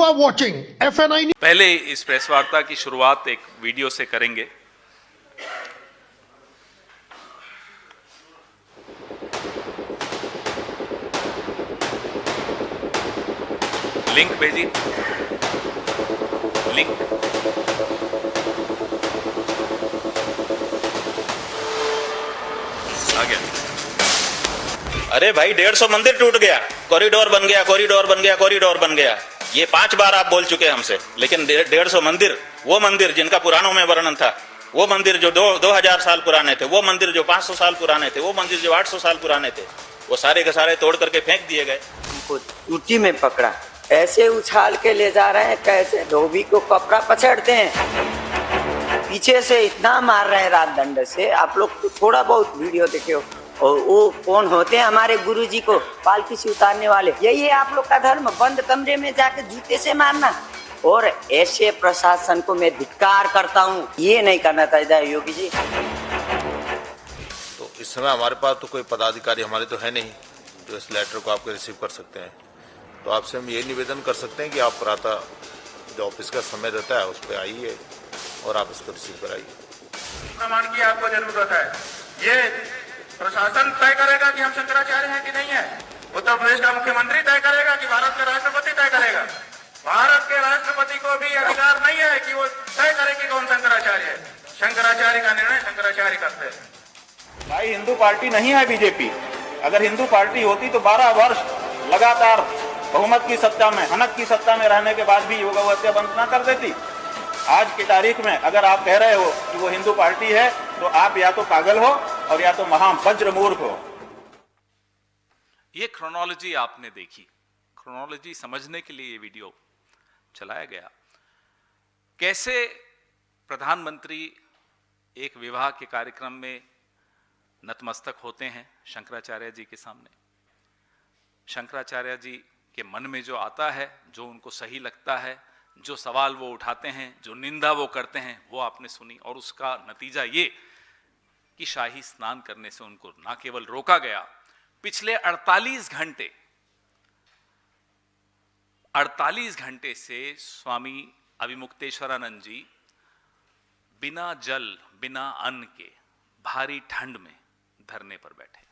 are watching FNI News. पहले इस press वार्ता की शुरुआत एक वीडियो से करेंगे। लिंक भेजिए, लिंक। आ गया। अरे भाई 150 मंदिर टूट गया, कॉरिडोर बन गया, कॉरिडोर बन गया, कॉरिडोर बन गया। ये 5 बार आप बोल चुके हैं हमसे, लेकिन 150 मंदिर, वो मंदिर जिनका पुराणों में वर्णन था, वो मंदिर जो 2000 साल पुराने थे, वो मंदिर जो 500 साल पुराने थे, वो मंदिर जो 800 साल पुराने थे, वो सारे के सारे तोड़ करके फेंक दिए गए। उनको चूटी में पकड़ा, ऐसे उछाल के ले जा रहे हैं, कैसे धोबी को कपड़ा पछड़ते हैं, पीछे से इतना मार रहे हैं रात दंड से। आप लोग तो थोड़ा बहुत वीडियो देखे हो। और वो कौन होते हैं? हमारे गुरुजी को पालकी से उतारने वाले। यही है आप लोग का धर्म, बंद कमरे में जाके जूते से मारना। और ऐसे प्रशासन को मैं धिक्कार करता हूँ, ये नहीं करना चाहिए योगी जी। तो इस समय हमारे पास तो कोई पदाधिकारी हमारे तो है नहीं जो इस लेटर को आपके रिसीव कर सकते हैं। तो आपसे हम ये निवेदन कर सकते हैं कि आप प्रातः जो ऑफिस का समय रहता है उस पर आइए और आप इसको रिसीव कराइए। प्रमाण की आपको जरूरत है। ये प्रशासन तय करेगा कि हम शंकराचार्य हैं कि नहीं है। उत्तर प्रदेश का मुख्यमंत्री तय करेगा कि भारत का राष्ट्रपति तय करेगा। भारत के राष्ट्रपति को भी अधिकार नहीं है कि वो तय करे कि कौन शंकराचार्य है। शंकराचार्य का निर्णय शंकराचार्य करते हैं। भाई हिंदू पार्टी नहीं है बीजेपी। अगर हिंदू पार्टी होती तो 12 वर्ष लगातार बहुमत की सत्ता में, हनक की सत्ता में रहने के बाद भी योग हत्या बंद न कर देती। आज की तारीख में अगर आप कह रहे हो कि वो हिंदू पार्टी है, तो आप या तो पागल हो और या तो महा वज्र मूर्ख हो। ये क्रोनोलॉजी आपने देखी, क्रोनोलॉजी समझने के लिए ये वीडियो चलाया गया। कैसे प्रधानमंत्री एक विवाह के कार्यक्रम में नतमस्तक होते हैं शंकराचार्य जी के सामने। शंकराचार्य जी के मन में जो आता है, जो उनको सही लगता है, जो सवाल वो उठाते हैं, जो निंदा वो करते हैं, वो आपने सुनी। और उसका नतीजा ये कि शाही स्नान करने से उनको ना केवल रोका गया, पिछले 48 घंटे से स्वामी अभिमुक्तेश्वरानंद जी बिना जल, बिना अन्न के भारी ठंड में धरने पर बैठे।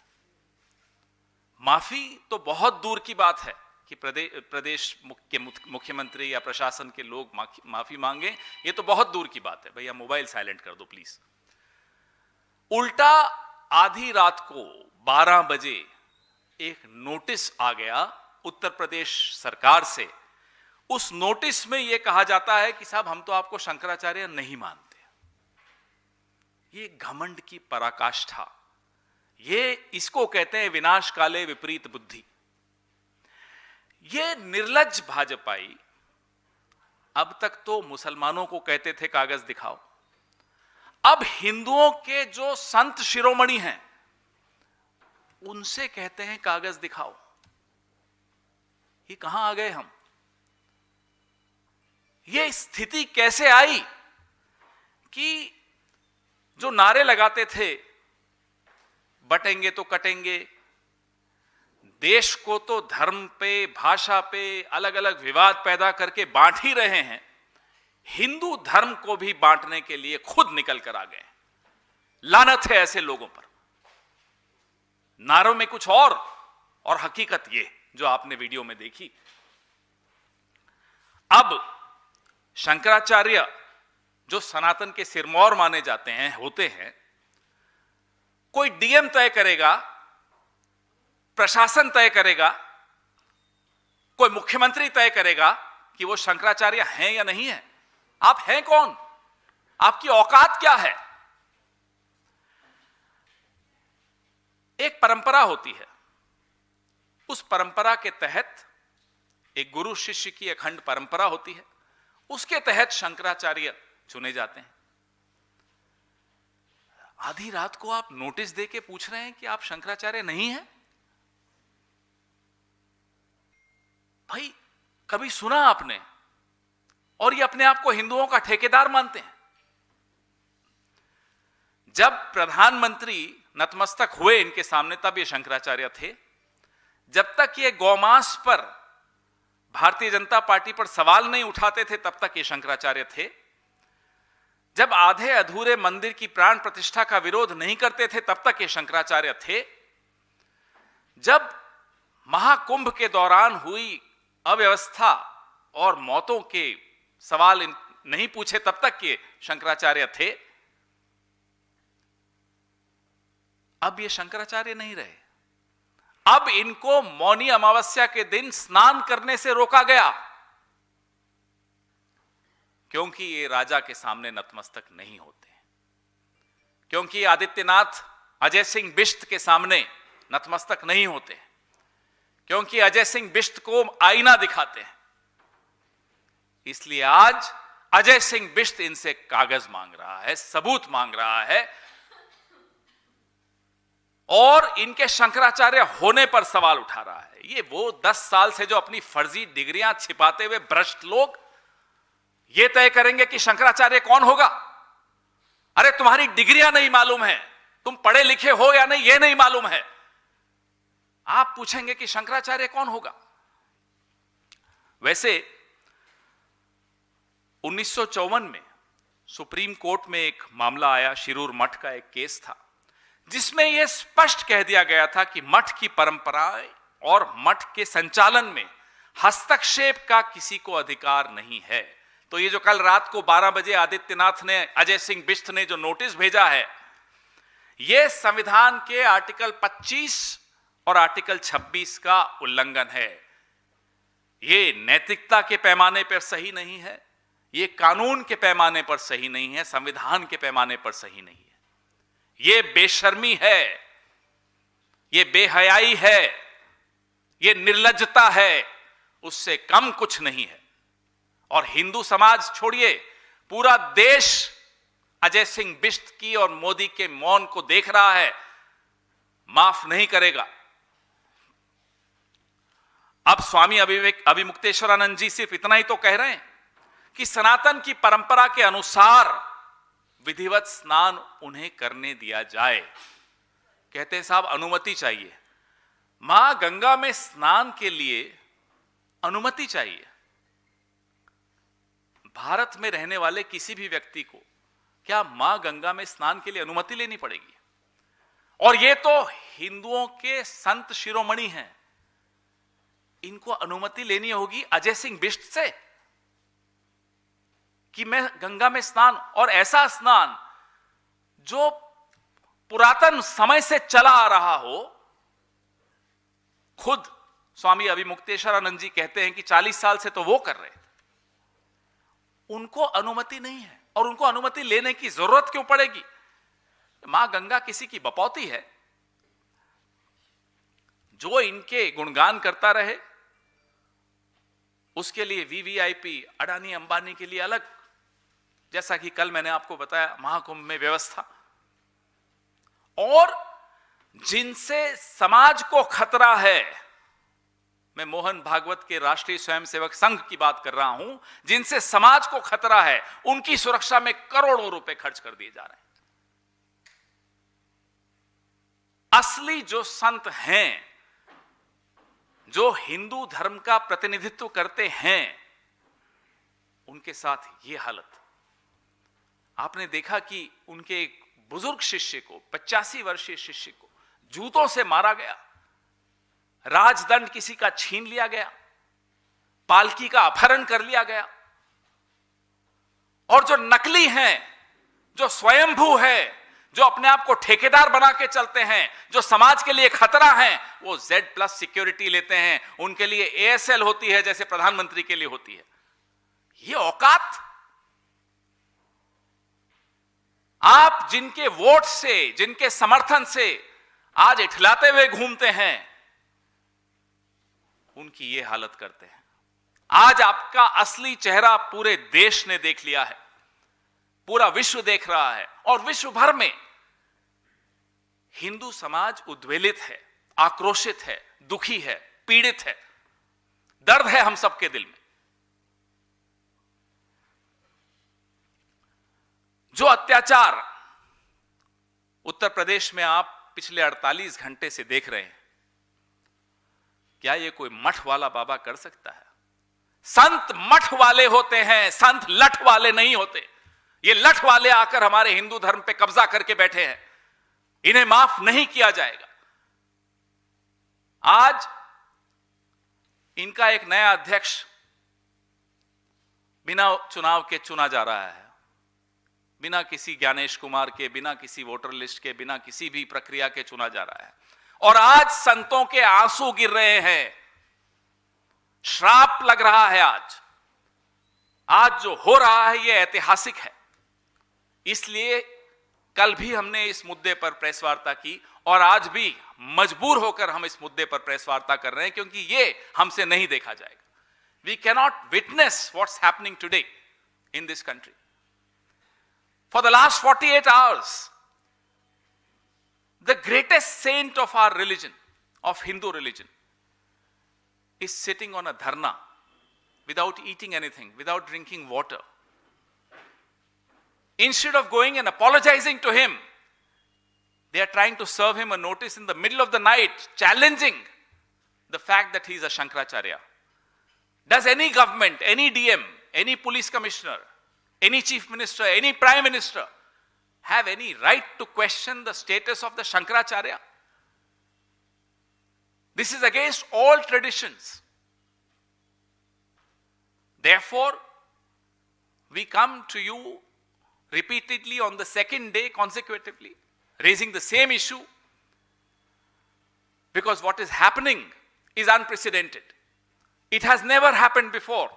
माफी तो बहुत दूर की बात है कि प्रदेश के मुख्यमंत्री या प्रशासन के लोग माफी मांगे, ये तो बहुत दूर की बात है। भैया मोबाइल साइलेंट कर दो प्लीज। उल्टा आधी रात को 12 बजे एक नोटिस आ गया उत्तर प्रदेश सरकार से। उस नोटिस में यह कहा जाता है कि साहब हम तो आपको शंकराचार्य नहीं मानते। ये घमंड की पराकाष्ठा, ये इसको कहते हैं विनाश काले विपरीत बुद्धि। ये निर्लज्ज भाजपाई अब तक तो मुसलमानों को कहते थे कागज दिखाओ, अब हिंदुओं के जो संत शिरोमणि हैं उनसे कहते हैं कागज दिखाओ। ये कहां आ गए हम? ये स्थिति कैसे आई कि जो नारे लगाते थे बटेंगे तो कटेंगे, देश को तो धर्म पे, भाषा पे अलग अलग विवाद पैदा करके बांट ही रहे हैं, हिंदू धर्म को भी बांटने के लिए खुद निकल कर आ गए। लानत है ऐसे लोगों पर। नारों में कुछ और हकीकत ये जो आपने वीडियो में देखी। अब शंकराचार्य जो सनातन के सिरमौर माने जाते हैं, होते हैं, कोई डीएम तय करेगा, प्रशासन तय करेगा, कोई मुख्यमंत्री तय करेगा कि वो शंकराचार्य हैं या नहीं है। आप हैं कौन? आपकी औकात क्या है? एक परंपरा होती है, उस परंपरा के तहत एक गुरु शिष्य की अखंड परंपरा होती है, उसके तहत शंकराचार्य चुने जाते हैं। आधी रात को आप नोटिस देके पूछ रहे हैं कि आप शंकराचार्य नहीं हैं? भाई कभी सुना आपने? और ये अपने आप को हिंदुओं का ठेकेदार मानते हैं। जब प्रधानमंत्री नतमस्तक हुए इनके सामने तब ये शंकराचार्य थे। जब तक ये गौमांस पर भारतीय जनता पार्टी पर सवाल नहीं उठाते थे तब तक ये शंकराचार्य थे। जब आधे अधूरे मंदिर की प्राण प्रतिष्ठा का विरोध नहीं करते थे तब तक ये शंकराचार्य थे। जब महाकुंभ के दौरान हुई अव्यवस्था और मौतों के सवाल नहीं पूछे तब तक ये शंकराचार्य थे। अब ये शंकराचार्य नहीं रहे। अब इनको मौनी अमावस्या के दिन स्नान करने से रोका गया, क्योंकि ये राजा के सामने नतमस्तक नहीं होते, क्योंकि आदित्यनाथ अजय सिंह बिष्ट के सामने नतमस्तक नहीं होते, क्योंकि अजय सिंह बिष्ट को आईना दिखाते हैं। इसलिए आज अजय सिंह बिष्ट इनसे कागज मांग रहा है, सबूत मांग रहा है, और इनके शंकराचार्य होने पर सवाल उठा रहा है। ये वो 10 साल से जो अपनी फर्जी डिग्रियां छिपाते हुए भ्रष्ट लोग ये तय करेंगे कि शंकराचार्य कौन होगा। अरे तुम्हारी डिग्रियां नहीं मालूम है, तुम पढ़े लिखे हो या नहीं ये नहीं मालूम है, आप पूछेंगे कि शंकराचार्य कौन होगा। वैसे 1954 में सुप्रीम कोर्ट में एक मामला आया, शिरूर मठ का एक केस था, जिसमें यह स्पष्ट कह दिया गया था कि मठ की परंपराएं और मठ के संचालन में हस्तक्षेप का किसी को अधिकार नहीं है। तो ये जो कल रात को 12 बजे आदित्यनाथ ने, अजय सिंह बिष्ट ने जो नोटिस भेजा है, यह संविधान के आर्टिकल 25 और आर्टिकल 26 का उल्लंघन है। यह नैतिकता के पैमाने पर सही नहीं है, यह कानून के पैमाने पर सही नहीं है, संविधान के पैमाने पर सही नहीं है। ये बेशर्मी है, ये बेहयाई है, ये निर्लज्जता है, उससे कम कुछ नहीं है। और हिंदू समाज छोड़िए, पूरा देश अजय सिंह बिष्ट की और मोदी के मौन को देख रहा है, माफ नहीं करेगा। अब स्वामी अभिमुक्तेश्वरानंद जी सिर्फ इतना ही तो कह रहे हैं कि सनातन की परंपरा के अनुसार विधिवत स्नान उन्हें करने दिया जाए। कहते हैं साहब अनुमति चाहिए। मां गंगा में स्नान के लिए अनुमति चाहिए। भारत में रहने वाले किसी भी व्यक्ति को क्या मां गंगा में स्नान के लिए अनुमति लेनी पड़ेगी? और ये तो हिंदुओं के संत शिरोमणि हैं, इनको अनुमति लेनी होगी अजय सिंह बिष्ट से कि मैं गंगा में स्नान, और ऐसा स्नान जो पुरातन समय से चला आ रहा हो। खुद स्वामी अभिमुक्तेश्वरानंद जी कहते हैं कि 40 साल से तो वो कर रहे थे, उनको अनुमति नहीं है। और उनको अनुमति लेने की जरूरत क्यों पड़ेगी? मां गंगा किसी की बपौती है? जो इनके गुणगान करता रहे उसके लिए वीवीआईपी, अडानी अंबानी के लिए अलग, जैसा कि कल मैंने आपको बताया महाकुंभ में व्यवस्था। और जिनसे समाज को खतरा है, मैं मोहन भागवत के राष्ट्रीय स्वयंसेवक संघ की बात कर रहा हूं, जिनसे समाज को खतरा है, उनकी सुरक्षा में करोड़ों रुपए खर्च कर दिए जा रहे हैं। असली जो संत हैं, जो हिंदू धर्म का प्रतिनिधित्व करते हैं, उनके साथ यह हालत। आपने देखा कि उनके एक बुजुर्ग शिष्य को, 85 वर्षीय शिष्य को जूतों से मारा गया, राजदंड किसी का छीन लिया गया, पालकी का अपहरण कर लिया गया। और जो नकली हैं, जो स्वयंभू है, जो अपने आप को ठेकेदार बना के चलते हैं, जो समाज के लिए खतरा हैं, वो Z+ सिक्योरिटी लेते हैं। उनके लिए ASL होती है जैसे प्रधानमंत्री के लिए होती है। ये औकात आप जिनके वोट से, जिनके समर्थन से आज इठलाते हुए घूमते हैं, उनकी ये हालत करते हैं। आज आपका असली चेहरा पूरे देश ने देख लिया है, पूरा विश्व देख रहा है, और विश्व भर में हिंदू समाज उद्वेलित है, आक्रोशित है, दुखी है, पीड़ित है। दर्द है हम सबके दिल में। जो अत्याचार उत्तर प्रदेश में आप पिछले 48 घंटे से देख रहे हैं, क्या ये कोई मठ वाला बाबा कर सकता है? संत मठ वाले होते हैं, संत लठ वाले नहीं होते। ये लठ वाले आकर हमारे हिंदू धर्म पे कब्जा करके बैठे हैं, इन्हें माफ नहीं किया जाएगा। आज इनका एक नया अध्यक्ष बिना चुनाव के चुना जा रहा है, बिना किसी ज्ञानेश कुमार के, बिना किसी वोटर लिस्ट के, बिना किसी भी प्रक्रिया के चुना जा रहा है। और आज संतों के आंसू गिर रहे हैं, श्राप लग रहा है। आज जो हो रहा है यह ऐतिहासिक है। इसलिए कल भी हमने इस मुद्दे पर प्रेस वार्ता की और आज भी मजबूर होकर हम इस मुद्दे पर प्रेस वार्ता कर रहे हैं, क्योंकि ये हमसे नहीं देखा जाएगा। We cannot witness what's happening today in this country. For the last 48 hours, the greatest saint of our religion, of Hindu religion, is sitting on a dharna without eating anything, without drinking water. Instead of going and apologizing to him, they are trying to serve him a notice in the middle of the night, challenging the fact that he is a Shankaracharya. Does any government, any DM, any police commissioner, any chief minister, any prime minister have any right to question the status of the Shankaracharya? This is against all traditions. Therefore, we come to you repeatedly on the second day consecutively, raising the same issue, because what is happening is unprecedented. It has never happened before,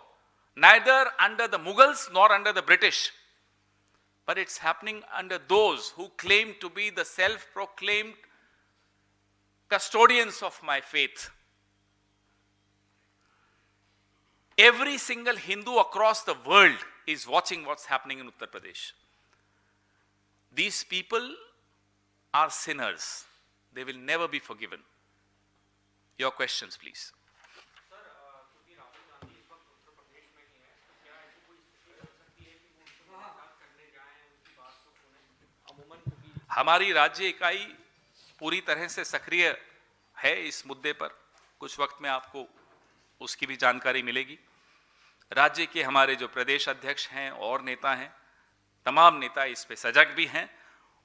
neither under the Mughals nor under the British. But it's happening under those who claim to be the self-proclaimed custodians of my faith. Every single Hindu across the world is watching what's happening in Uttar Pradesh. These people are sinners. They will never be forgiven. Your questions, please. हमारी राज्य इकाई पूरी तरह से सक्रिय है इस मुद्दे पर। कुछ वक्त में आपको उसकी भी जानकारी मिलेगी। राज्य के हमारे जो प्रदेश अध्यक्ष हैं और नेता हैं, तमाम नेता इस पे सजग भी हैं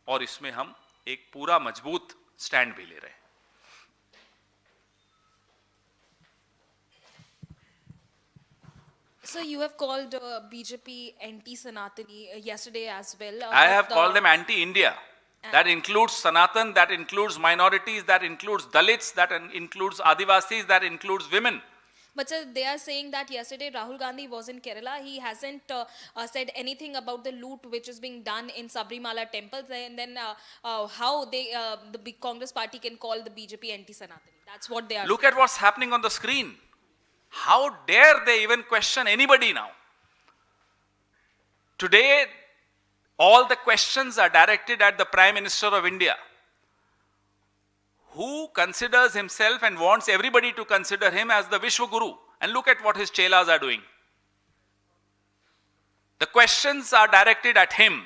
और इसमें हम एक पूरा मजबूत स्टैंड भी ले रहे हैं। So you have called BJP anti-Sanatani yesterday as well. I have called them anti-India. That includes Sanatan, that includes minorities, that includes Dalits, that includes Adivasis, that includes women. But sir, they are saying that yesterday Rahul Gandhi was in Kerala. He hasn't said anything about the loot which is being done in Sabrimala temples. And then how the big Congress party can call the BJP anti-Sanatani. That's what they are Look saying. at what's happening on the screen. How dare they even question anybody now? Today, all the questions are directed at the Prime Minister of India, who considers himself and wants everybody to consider him as the Vishwa Guru. And look at what his chelas are doing. The questions are directed at him.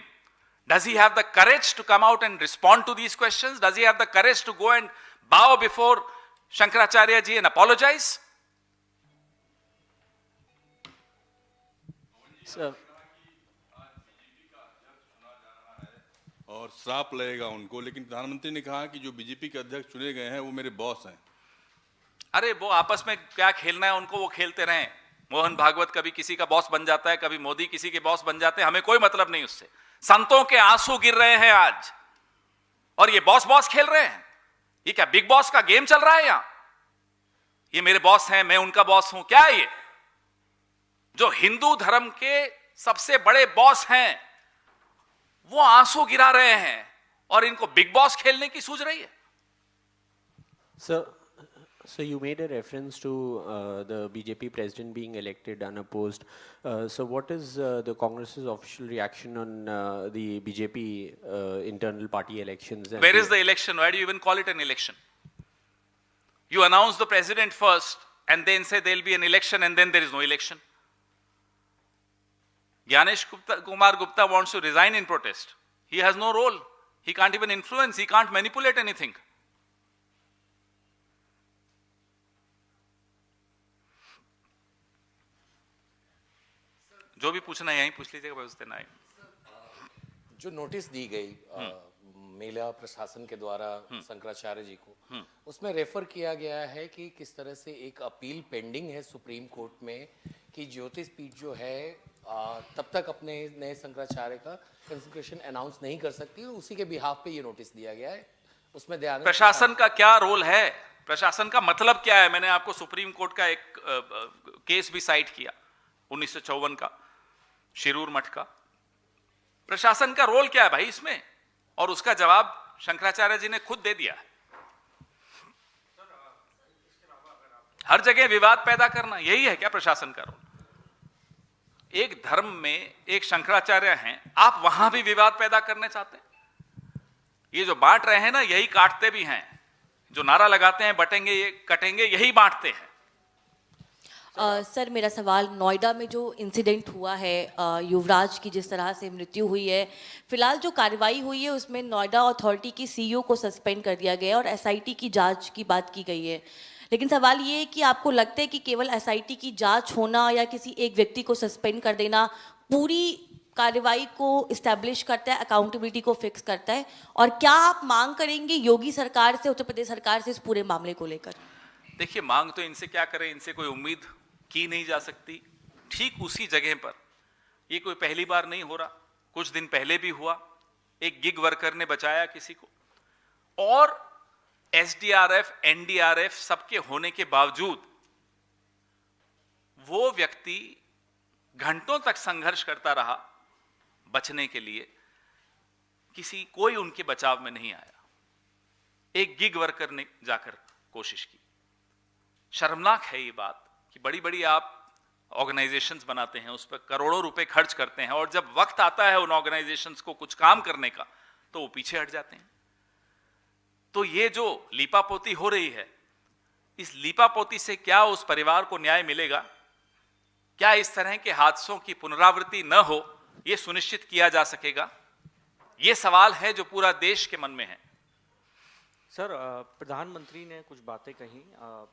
Does he have the courage to come out and respond to these questions? Does he have the courage to go and bow before Shankaracharya ji and apologize? Sir. और श्राप लगेगा उनको, लेकिन प्रधानमंत्री ने कहा कि जो बीजेपी के अध्यक्ष चुने गए हैं वो मेरे बॉस हैं। अरे वो आपस में क्या खेलना है उनको वो खेलते रहें। मोहन भागवत कभी किसी का बॉस बन जाता है, कभी मोदी किसी के बॉस बन जाते हैं, हमें कोई मतलब नहीं उससे। संतों के आंसू गिर रहे हैं आज और ये बॉस बॉस खेल रहे हैं। ये क्या बिग बॉस का गेम चल रहा है यहां? ये मेरे बॉस हैं, मैं उनका बॉस हूं, क्या है ये? जो हिंदू धर्म के सबसे बड़े बॉस हैं वो आंसू गिरा रहे हैं और इनको बिग बॉस खेलने की सूझ रही है। So you made a reference to the BJP president being elected unopposed. So what is the Congress's official reaction on the BJP internal party elections? Where is the election? Why do you even call it an election? You announce the president first and then say there will be an election and then there is no election. Gyanesh Kumar Gupta wants to resign in protest. He has no role. He can't even influence. He can't manipulate anything. जो भी पूछना है यहीं पूछ लीजिएगा, मैं उस दिन आए। जो नोटिस दी गई मेला प्रशासन के द्वारा शंकराचार्य जी को, उसमें रेफर किया गया है कि किस तरह से एक अपील पेंडिंग है सुप्रीम कोर्ट में कि ज्योतिष पीठ जो है तब तक अपने नए शंकराचार्य का कंसेक्रेशन अनाउंस नहीं कर सकती, और उसी के बिहाफ पे ये नोटिस दिया गया है। उसमें दयानंद प्रशासन का क्या रोल है, प्रशासन का मतलब क्या है? मैंने आपको सुप्रीम कोर्ट का एक केस भी साइट किया 1954 का, शिरूर मठ का। प्रशासन का रोल क्या है भाई इसमें? और उसका जवाब शंकराचार्य जी ने खुद दे दिया है। हर जगह विवाद पैदा करना, यही है क्या प्रशासन का रोल? एक धर्म में एक शंकराचार्य हैं, आप वहां भी विवाद पैदा करने चाहते हैं? ये जो बांट रहे हैं ना, यही काटते भी हैं। जो नारा लगाते हैं बटेंगे ये कटेंगे, यही बांटते हैं। सर मेरा सवाल, नोएडा में जो इंसिडेंट हुआ है, युवराज की जिस तरह से मृत्यु हुई है, फिलहाल जो कार्रवाई हुई है उसमें नोएडा अथॉरिटी की सीईओ को सस्पेंड कर दिया गया है और एसआईटी की जांच की बात की गई है। लेकिन सवाल ये है कि आपको लगता है कि केवल एसआईटी की जांच होना या किसी एक व्यक्ति को सस्पेंड कर देना पूरी कार्रवाई को इस्टेब्लिश करता है, अकाउंटेबिलिटी को फिक्स करता है? और क्या आप मांग करेंगे योगी सरकार से, उत्तर प्रदेश सरकार से इस पूरे मामले को लेकर? देखिए, मांग तो इनसे क्या करें, इनसे कोई उम्मीद की नहीं जा सकती। ठीक उसी जगह पर ये कोई पहली बार नहीं हो रहा, कुछ दिन पहले भी हुआ, एक गिग वर्कर ने बचाया किसी को, और एसडीआरएफ एनडीआरएफ सबके होने के बावजूद वो व्यक्ति घंटों तक संघर्ष करता रहा बचने के लिए, कोई उनके बचाव में नहीं आया। एक गिग वर्कर ने जाकर कोशिश की। शर्मनाक है ये बात कि बड़ी बड़ी आप ऑर्गेनाइजेशंस बनाते हैं, उस पर करोड़ों रुपए खर्च करते हैं, और जब वक्त आता है उन ऑर्गेनाइजेशंस को कुछ काम करने का तो वो पीछे हट जाते हैं। तो ये जो लीपापोती हो रही है, इस लीपापोती से क्या उस परिवार को न्याय मिलेगा? क्या इस तरह के हादसों की पुनरावृत्ति न हो, यह सुनिश्चित किया जा सकेगा? यह सवाल है जो पूरा देश के मन में है। सर, प्रधानमंत्री ने कुछ बातें कही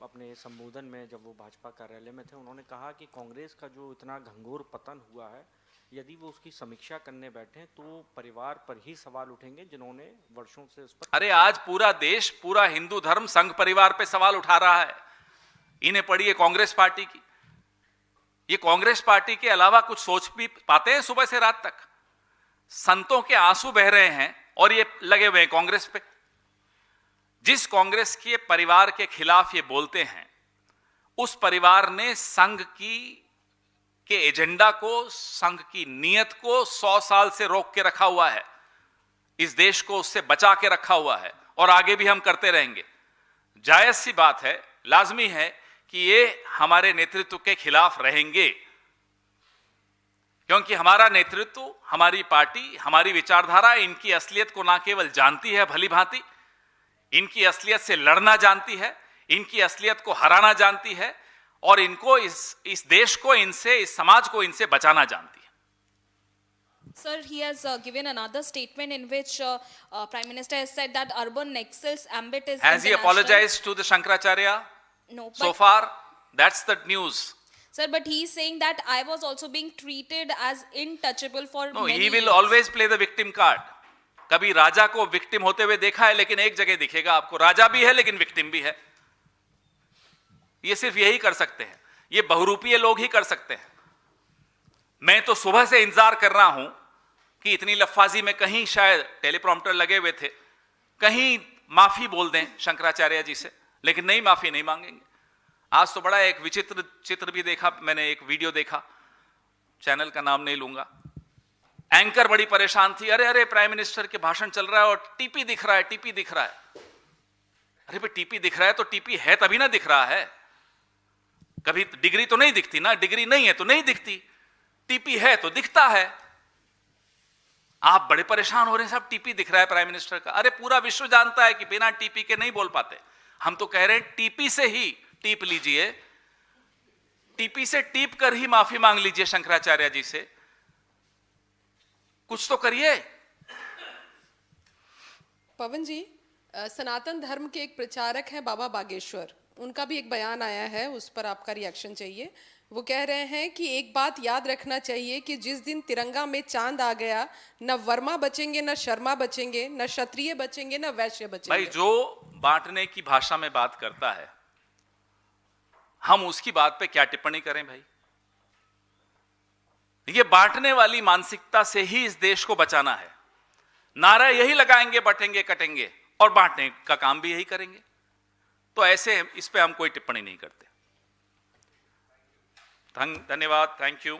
अपने संबोधन में जब वो भाजपा कार्यालय में थे। उन्होंने कहा कि कांग्रेस का जो इतना घंघोर पतन हुआ है, यदि वो उसकी समीक्षा करने बैठे तो परिवार पर ही सवाल उठेंगे जिन्होंने वर्षों से उस पर। अरे आज पूरा देश, पूरा हिंदू धर्म संघ परिवार पे सवाल उठा रहा है। इन्हें पढ़िए कांग्रेस पार्टी की। ये कांग्रेस पार्टी के अलावा कुछ सोच भी पाते हैं? सुबह से रात तक संतों के आंसू बह रहे हैं और ये लगे हुए हैं कांग्रेस पे। जिस कांग्रेस के परिवार के खिलाफ ये बोलते हैं, उस परिवार ने संघ के एजेंडा को, संघ की नीयत को 100 साल से रोक के रखा हुआ है। इस देश को उससे बचा के रखा हुआ है और आगे भी हम करते रहेंगे। जायज सी बात है, लाजमी है कि ये हमारे नेतृत्व के खिलाफ रहेंगे, क्योंकि हमारा नेतृत्व, हमारी पार्टी, हमारी विचारधारा इनकी असलियत को ना केवल जानती है भली भांति, इनकी असलियत से लड़ना जानती है, इनकी असलियत को हराना जानती है, और इनको इस देश को इनसे, इस समाज को इनसे बचाना जानती है। Sir, he has given another statement in which Prime Minister has said that urban Naxal's ambit is Has he apologized to the Shankaracharya? No. So far, that's the news. Sir, but he is saying that I was also being treated as untouchable for No, many he will years. always play the victim card. कभी राजा को victim होते हुए देखा है, लेकिन एक जगह दिखेगा आपको, राजा भी है लेकिन विक्टिम भी है। ये सिर्फ यही कर सकते हैं, ये बहुरूपीय लोग ही कर सकते हैं। मैं तो सुबह से इंतजार कर रहा हूं कि इतनी लफ्फाजी में कहीं शायद टेलीप्रॉम्प्टर लगे हुए थे, कहीं माफी बोल दें शंकराचार्य जी से, लेकिन नहीं, माफी नहीं मांगेंगे। आज तो बड़ा एक विचित्र चित्र भी देखा मैंने, एक वीडियो देखा, चैनल का नाम नहीं लूंगा। एंकर बड़ी परेशान थी, अरे अरे प्राइम मिनिस्टर के भाषण चल रहा है और टीपी दिख रहा है, टीपी दिख रहा है। अरे भाई टीपी दिख रहा है तो टीपी है तभी ना दिख रहा है। कभी डिग्री तो नहीं दिखती ना, डिग्री नहीं है तो नहीं दिखती, टीपी है तो दिखता है। आप बड़े परेशान हो रहे हैं, सब टीपी दिख रहा है प्राइम मिनिस्टर का। अरे पूरा विश्व जानता है कि बिना टीपी के नहीं बोल पाते। हम तो कह रहे हैं टीपी से ही टीप लीजिए, टीपी से टीप कर ही माफी मांग लीजिए शंकराचार्य जी से, कुछ तो करिए। पवन जी, सनातन धर्म के एक प्रचारक हैं बाबा बागेश्वर, उनका भी एक बयान आया है, उस पर आपका रिएक्शन चाहिए। वो कह रहे हैं कि एक बात याद रखना चाहिए कि जिस दिन तिरंगा में चांद आ गया, न वर्मा बचेंगे, न शर्मा बचेंगे, न क्षत्रिय बचेंगे, न वैश्य बचेंगे। भाई जो बांटने की भाषा में बात करता है, हम उसकी बात पे क्या टिप्पणी करें भाई? ये बांटने वाली मानसिकता से ही इस देश को बचाना है। नारा यही लगाएंगे, बटेंगे कटेंगे, और बांटने का काम भी यही करेंगे। तो ऐसे इस पे हम कोई टिप्पणी नहीं करते। धन्यवाद, थैंक यू।